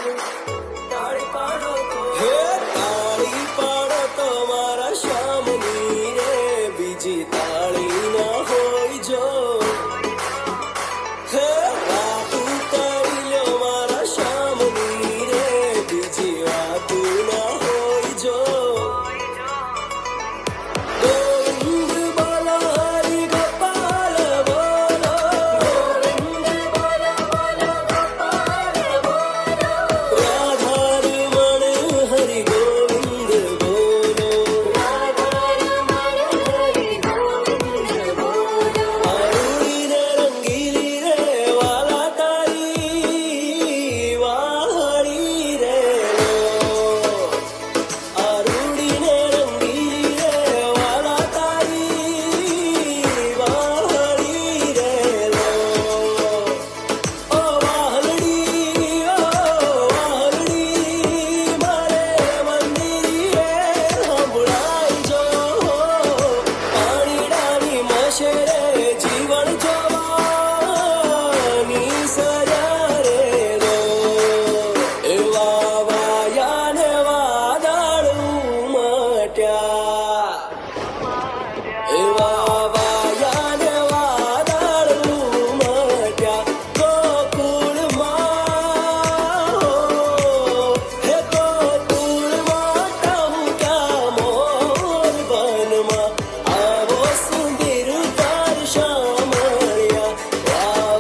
હે તાળી પાડો તો મારા શ્યામની રે, બીજી તાળી ના હોય જો. હે વાતું કરી લ્યો મારા શ્યામની રે, બીજી વાતું ના હોય જો. ગોવિંદ બોલો હરિ ગોપાલ બોલો, રાધારમણ હરિ ગોવિંદ બોલો. આરુડી ને રંગીલી રે વાલા તારી વાહળી રે લો. આરુડી ને રંગીલી રે વાલા તારી વાહળી રે લો. ઓ વાહલડી મારે મંદિરે સંભળાઈ જો. પાણીડાની મશે રે જીવન જોવાની સજા રે રો. એવા વાયા ને વાદળ ઉમટ્યા, એવા વાયા ને વાદળ ઉમટ્યા ગોકુળમાં. હે ગોકુળમાં ટહુક્યા મોર વનમાં, આવો સુંદર પર શામળિયા.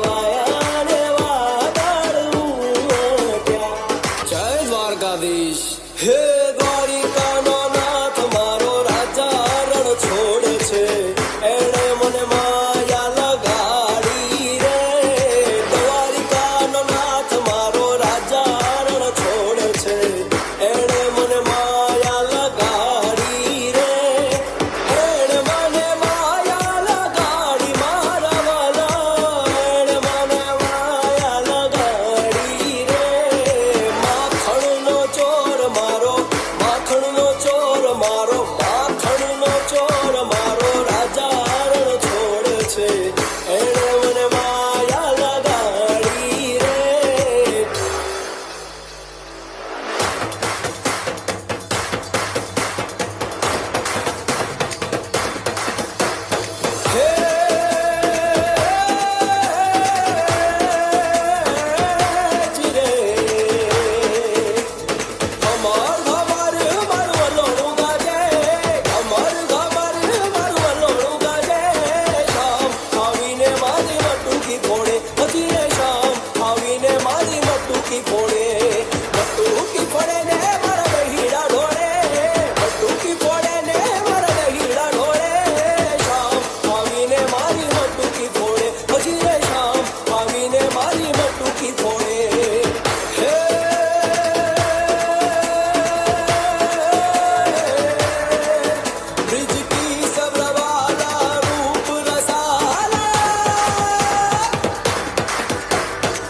વાયા ને વાદળ ઉમટ્યા. જય દ્વારકાધીશ. હે દ્વારિકાનો નાથ મારો રાજા રણ છોડે છે, એણે મને માયા લગાડી રે. દ્વારિકાનો નાથ મારો રાજા રણ છોડે છે, એણે મને માયા લગાડી રે. એણે મને માયા લગાડી મારા વાલા, એણે મને માયા લગાડી રે. માખણનો ચોર મારો, માખણનો ચોર મારો, માખણનો ચોર મારો રાજા રણ છોડે છે, એણે મને માયા લગાડી રે. હે જીરે અમર ઘમર મારું વલોણું ગાજે, અમર ઘમર મારું વલોણું ગાજે. શામ આવીને મારી મટુકી ફોડે, હજી રે શામ આવીને મારી મટુકી ફોડે. મટુકી ફોડે ને મારા દહીડા ઢોળે, મટુકી ફોડે ને મારા દહીડા ઢોળે. શામ આવીને મારી મટુકી ફોડે, હજી રે શામ આવીને મારી મટુકી ફોડે. હે ब्रिज की सब्रवाला रूप रसाला,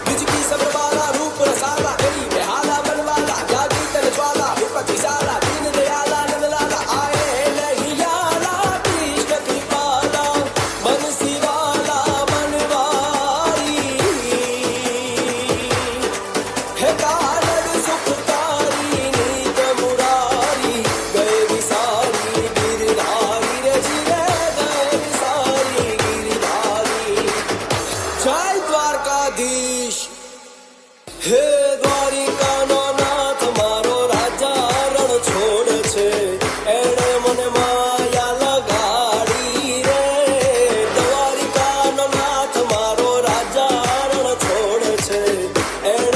ब्रिज की सब्रवाला रूप रसाला. गली में हाला बनवाला, जागी तन ज्वाला, विपति साला, दीन दयाला नंदलाला. आए नहीं याला कृष्ण कृपाला, बंसी वाला बनवारी. हे कानड़ सुखकारी नीत मुरारी, गए विसारी गिरधारी रे जीरे, गए विसारी गिरधारी. जय દ્વારકાધીશ. હે દ્વારિકાનો નાથ મારો રાજા રણ છોડે છે, એણે મને માયા લગાડી રે. દ્વારિકાનો નાથ મારો રાજા રણ છોડે છે, એણે